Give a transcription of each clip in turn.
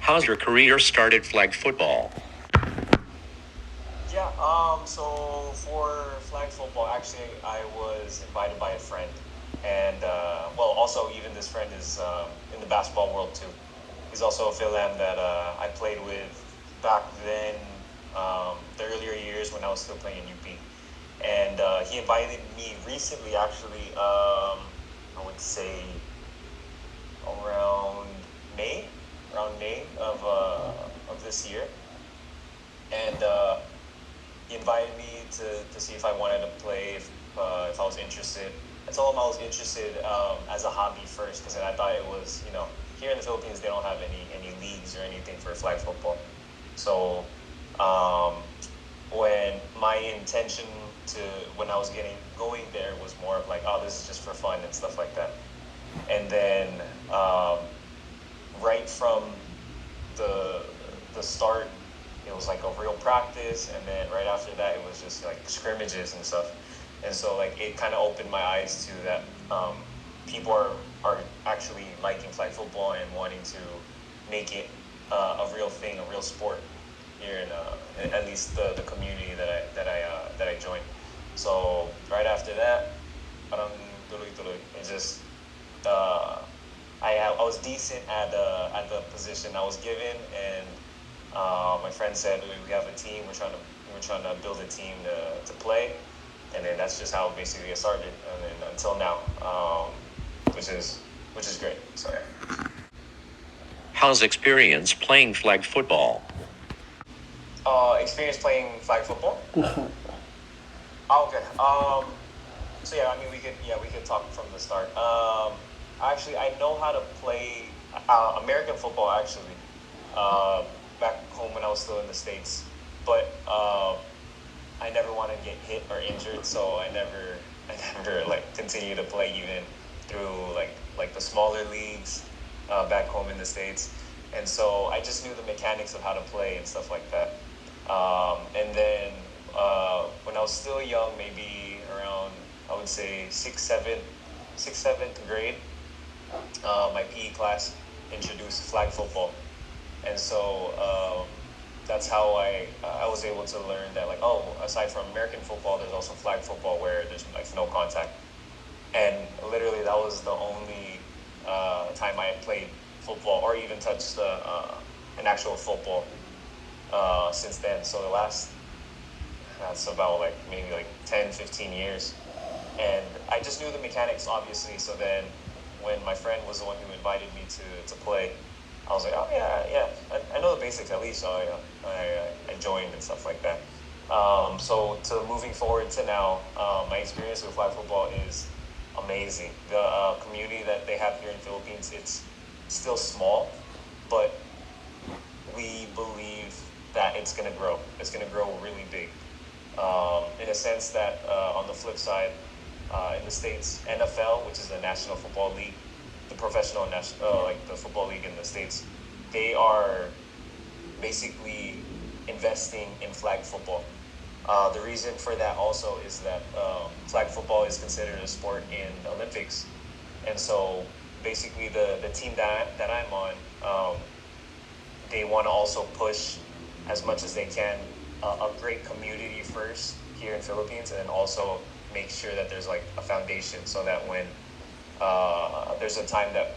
How's your career started flag football? Yeah, so for flag football, actually, I was invited by a friend. And, well, also, even this friend is in the basketball world, too. He's also a Philam that I played with back then, the earlier years when I was still playing in UP. And he invited me recently, actually, I would say around May, around May of this year. And he invited me to see if I wanted to play, if I was interested. I told him I was interested as a hobby first, because I thought it was, here in the Philippines they don't have any leagues or anything for flag football. So um, when my intention to when I was getting going there was more of like, oh, this is just for fun and stuff like that. And then right from the the start, it was like a real practice, and then right after that, it was just like scrimmages and stuff. And so like it kind of opened my eyes to that people are actually liking flag football and wanting to make it a real thing, a real sport here in at least the community that I joined. So right after that, parang tuloy-tuloy. It just uh, I was decent at the position I was given, and my friend said we have a team. We're trying to build a team to play, and then that's just how basically it started, and then until now, which is great. So yeah. How's experience playing flag football? Experience playing flag football. Oh, okay. So yeah, I mean we could talk from the start. Actually, I know how to play American football actually. Uh, Back home when I was still in the States, but I never want to get hit or injured, so I never like continue to play even through like the smaller leagues back home in the States, and so I just knew the mechanics of how to play and stuff like that. And then when I was still young, maybe around I would say seventh grade, my PE class introduced flag football, and so that's how I was able to learn that like, oh, aside from American football, there's also flag football where there's like no contact, and literally that was the only time I had played football or even touched an actual football since then. So the last that's about like maybe like 10, 15 years, and I just knew the mechanics obviously. So then when my friend was the one who invited me to play, I was like, oh yeah, yeah, I know the basics at least. So I joined and stuff like that. So to moving forward to now, my experience with flag football is amazing. The community that they have here in Philippines, it's still small, but we believe that it's gonna grow. It's gonna grow really big. In a sense that on the flip side, in the States, NFL, which is the National Football League, the professional national, like the football league in the States, they are basically investing in flag football. The reason for that also is that flag football is considered a sport in the Olympics, and so basically the team that I'm on, they want to also push as much as they can a great community first here in Philippines, and then also make sure that there's like a foundation so that when there's a time that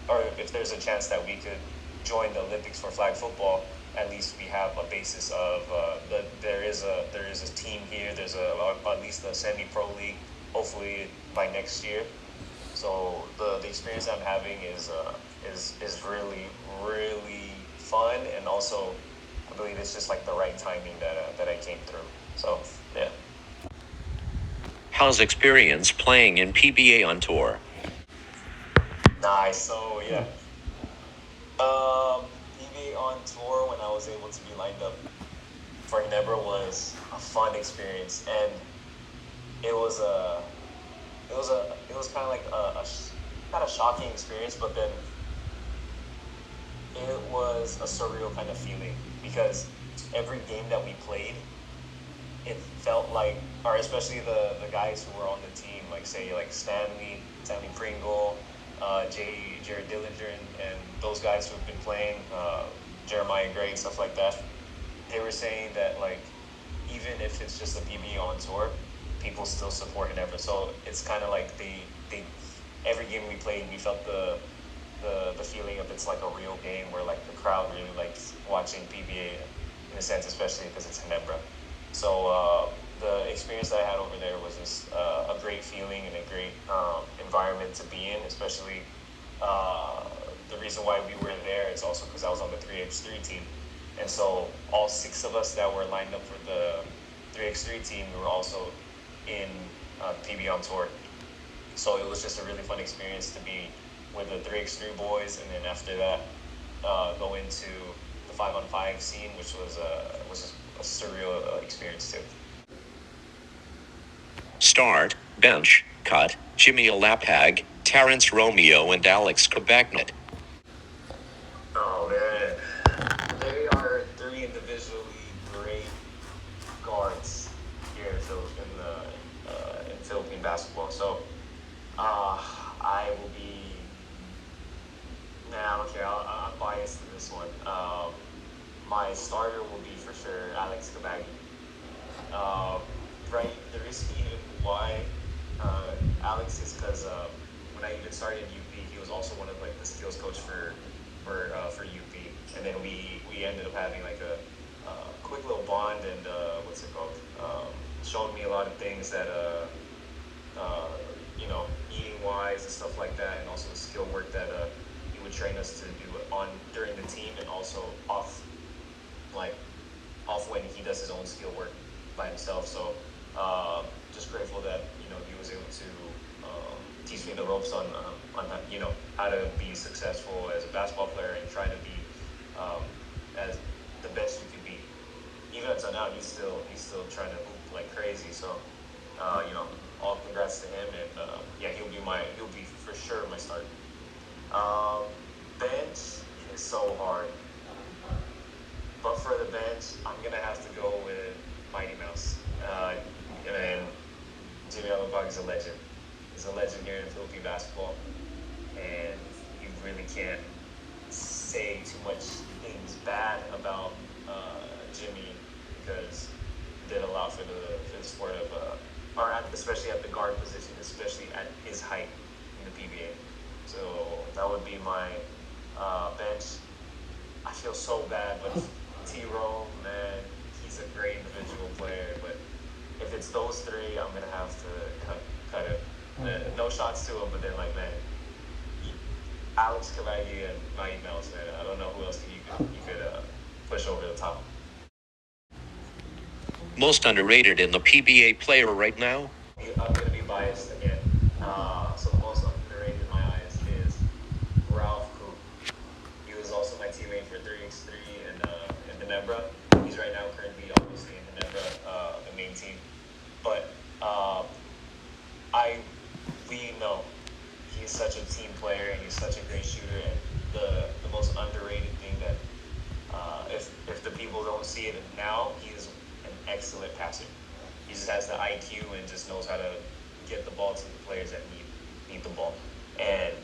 or if there's a chance that we could join the Olympics for flag football, at least we have a basis of there is a team here. There's at least a semi-pro league. Hopefully by next year. So the experience I'm having is really really fun, and also I believe it's just like the right timing that I came through. So yeah. How's experience playing in PBA on tour? Nice. So yeah. PBA on tour when I was able to be lined up for Nebra was a fun experience, and it was a it was kind of like not a shocking experience, but then it was a surreal kind of feeling because every game that we played, it felt like, or especially the guys who were on the team, like say like Stanley Pringle, Jared Dillinger, and those guys who've been playing, Jeremiah Gray and stuff like that, they were saying that like even if it's just a PBA on tour, people still support Ginebra. So it's kind of like they every game we played, we felt the feeling of it's like a real game where like the crowd really likes watching PBA in a sense, especially because it's Ginebra. So the experience that I had over there was just a great feeling and a great environment to be in, especially the reason why we were there is also because I was on the 3x3 team. And so all 6 of us that were lined up for the 3x3 team, we were also in PB on tour. So it was just a really fun experience to be with the 3x3 boys, and then after that, go into the 5-on-5 scene, which was just a surreal experience too. Start, bench, cut, Jimmy Alapag, Terrence Romeo, and Alex Kabagnet. Oh man, they are 3 individually great guards here in Philippine basketball. So I will be. Nah, I don't care. I'm biased to this one. My starter will be for sure Alex Kabagnet. Right, the reason even why Alex is because when I even started UP, he was also one of like the skills coach for UP, and then we ended up having like a quick little bond, and what's it called? Showing me a lot of things that you know, eating wise and stuff like that, and also the skill work that he would train us to do on during the team, and also off when he does his own skill work by himself. So just grateful that he was able to teach me the ropes on how to be successful as a basketball player and try to be as the best you can be. Even until now, he's still trying to hoop like crazy. So all congrats to him, and yeah, he'll be for sure my start. Bench is so hard, but for the bench, I'm gonna have to go with Mighty Mouse. And Jimmy Alapag is a legend. He's a legend here in Philippine basketball, and you really can't say too much things bad about Jimmy, because he did a lot for the sport of especially at the guard position, especially at his height in the PBA. So that would be my bench. I feel so bad, but T-Rome, man, he's a great individual player, but if it's those 3, I'm gonna have to cut it. No shots to him, but then like, man, Alex Kabagnet and Mighty Mouse, man, I don't know who else you could push over the top. Most underrated in the PBA player right now? I'm gonna be biased again. So the most underrated in my eyes is Ralph Coop. He was also my teammate for 3x3 in Ginebra. He's right now currently obviously in Ginebra, the main team. But we know he's such a team player, and he's such a great shooter, and the most underrated thing that if the people don't see it now, he is an excellent passer. He just has the IQ and just knows how to get the ball to the players that need the ball. And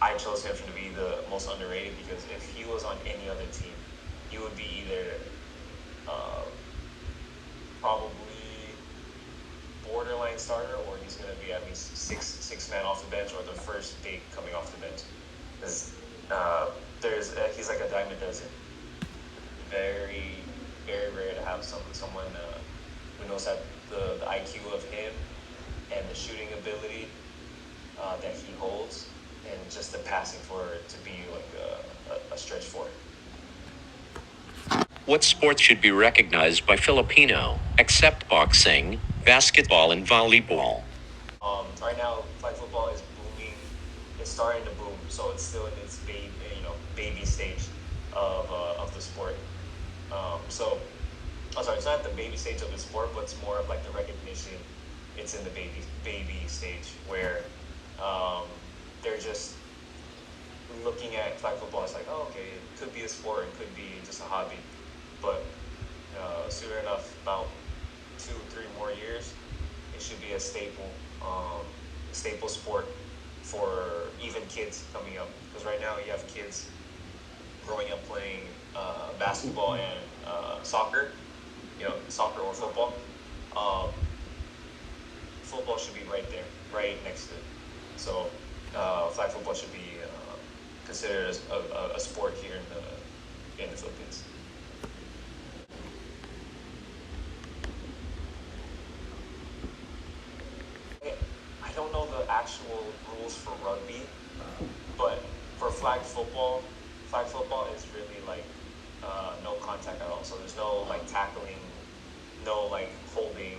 I chose him to be the most underrated because if he was on any other team, he would be either probably borderline starter, or he's going to be at least six man off the bench, or the first big coming off the bench. Because he's like a dime a dozen. Very, very rare to have someone who knows that the IQ of him and the shooting ability that he holds, and just the passing for it to be like a stretch for it. What sports should be recognized by Filipino, except boxing, basketball, and volleyball? Right now, flag football is booming. It's starting to boom, so it's still in its baby stage of the sport. It's not the baby stage of the sport, but it's more of like the recognition. It's in the baby stage where they're just looking at flag football as like, oh, okay, it could be a sport, it could be just a hobby, but sooner enough, about 2-3 more years, it should be a staple sport for even kids coming up. Because right now you have kids growing up playing basketball and soccer, soccer or football, um, football should be right there, right next to it. So flag football should be considered as a sport here in the Philippines. I don't know the actual rules for rugby, but for flag football is really like no contact at all. So there's no like tackling, no like holding.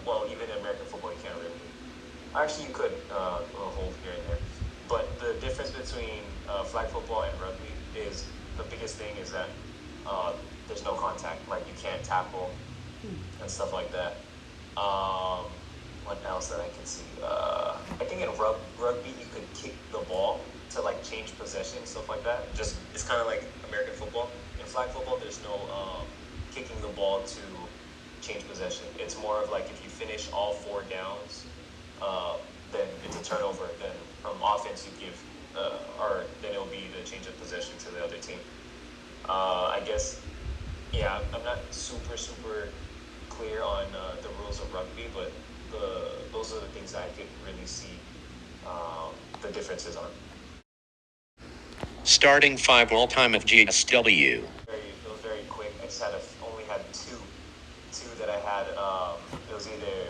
Well, even in American football, you can't really. Actually, you could hold here and there. But the difference between flag football and rugby is the biggest thing is that there's no contact. Like you can't tackle and stuff like that. What else that I can see? I think in rugby you could kick the ball to like change possession, stuff like that. Just it's kind of like American football. In flag football, there's no kicking the ball to change possession. It's more of like if you finish all 4 downs, then it's a turnover. Then from offense you give, or then it'll be the change of possession to the other team. I guess, yeah, I'm not super clear on the rules of rugby, but those are the things that I could really see the differences on. Starting 5 all-time of GSW. It was very quick. I just only had two that I had. It was either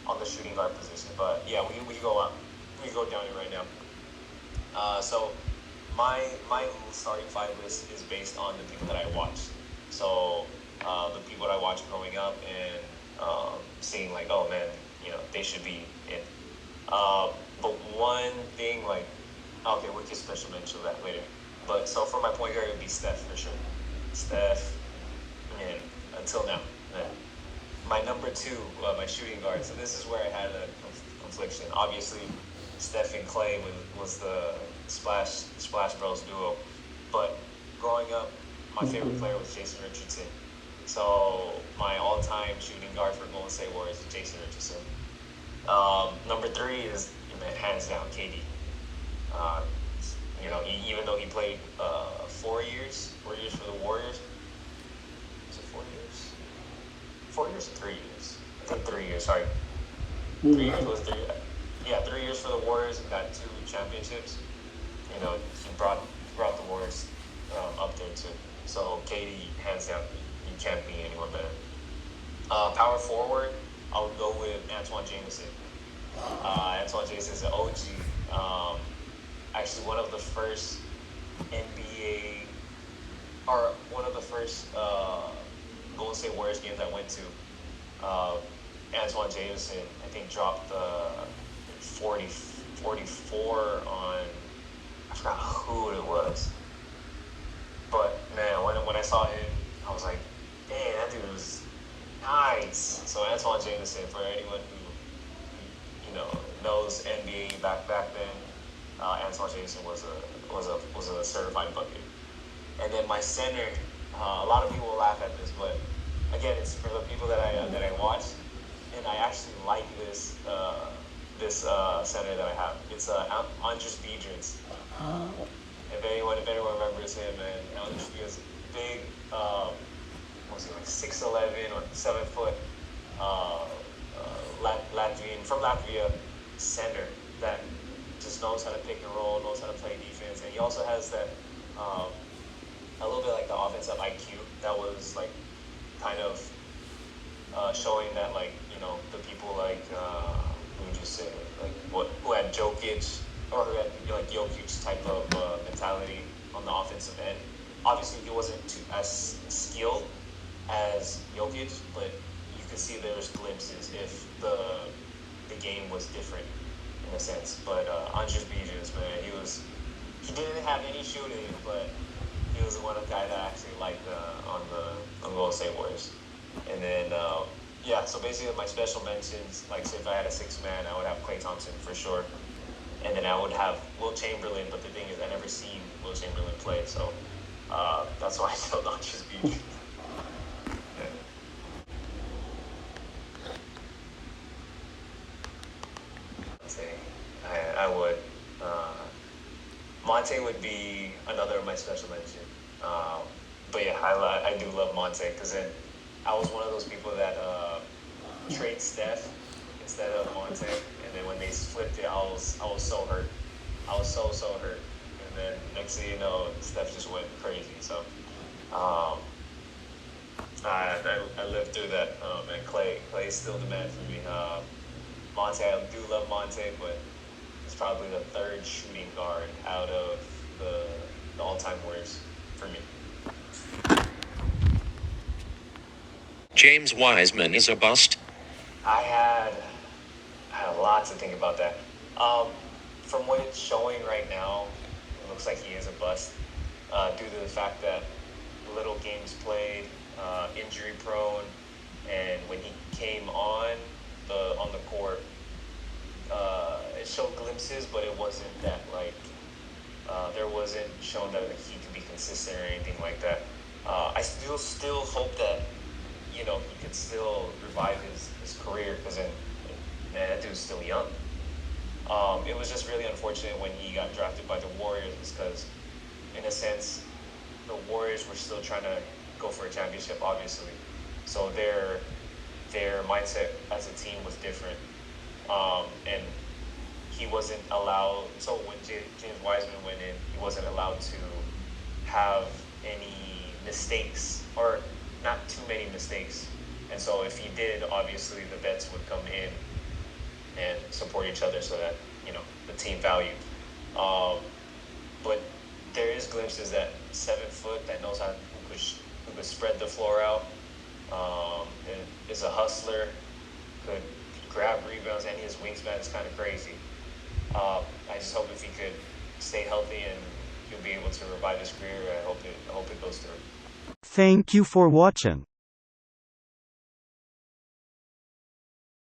on the shooting guard position, but yeah, we go up. We go down it right now. So my starting 5 list is based on the people that I watched. So the people that I watched growing up and seeing like, oh man, they should be in. But one thing like, okay, we can special mention that later. But so for my point guard, it would be Steph for sure. Steph, and until now. Yeah. My number 2, my shooting guard. So this is where I had a confliction. Obviously, Steph and Clay was the Splash Bros duo. But growing up, my favorite player was Jason Richardson. So my all-time shooting guard for Golden State Warriors is Jason Richardson. Number 3 is hands down KD. Even though he played 4 years for the Warriors. Was it 4 years? 4 years or 3 years? I think 3 years. Sorry, 3 years was 3. Yeah, 3 years for the Warriors and got 2 championships. He brought the Warriors up there too. So KD, hands down, you can't be anyone better. Power forward, I would go with Antoine Jameson. Antoine Jameson is an OG. Actually, one of the first NBA, or one of the first Golden State Warriors games I went to, Antoine Jameson, I think, dropped the 44 on, I forgot who it was. But, man, when I saw him, I was like, dang, that dude was nice. So Antoine Jameson, for anyone who knows NBA back then, Antoine Jameson was a certified bucket. And then my center, a lot of people will laugh at this, but again, it's for the people that I watch, and I actually like this center that I have. It's Andres Biedrins. If anyone remembers him, man, Andres Biedrins, big, was he like 6'11" or 7 foot, Latvian from Latvia center that just knows how to pick and roll, knows how to play defense, and he also has that a little bit like the offensive IQ that was like kind of showing that like the people like who would you say like who had Jokic or who had like Jokic type of mentality on the offensive end. Obviously, he wasn't as skilled as Jokic, but you could see there was glimpses if the game was different in a sense. But Andres Biedrins, man, he didn't have any shooting, but he was one of the guys that I actually liked on Golden State Warriors. And then so basically my special mentions, like say if I had a 6-man, I would have Klay Thompson for sure. And then I would have Will Chamberlain, but the thing is I never seen Will Chamberlain play, so that's why I still not just be. I would. Monte would be be another of my special mention. But yeah, I do love Monte because then I was one of those people that trade Steph instead of Monte, and then when they flipped it, I was so hurt. I was so hurt, and then next thing you know, Steph just went crazy. So um, I lived through that, and Clay's still the man for me. Monte, I do love Monte, but it's probably the third shooting guard out of the all-time worst for me. James Wiseman is a bust. I had a lot to think about that. From what it's showing right now, it looks like he is a bust due to the fact that little games played, injury prone, and when he came on the court, it showed glimpses, but it wasn't that like there wasn't shown that he could be consistent or anything like that. I still hope that he could still revive his career because man, that dude's still young. It was just really unfortunate when he got drafted by the Warriors because, in a sense, the Warriors were still trying to go for a championship, obviously. So their mindset as a team was different. And he wasn't allowed. So when James Wiseman went in, he wasn't allowed to have any mistakes or not too many mistakes. And so if he did, obviously the vets would come in and support each other so that the team valued. But there is glimpses that 7 foot that knows who could spread the floor out, and is a hustler, could grab rebounds, and his wingspan is kind of crazy. I just hope if he could stay healthy and he'll be able to revive his career. I hope it goes through. Thank you for watching.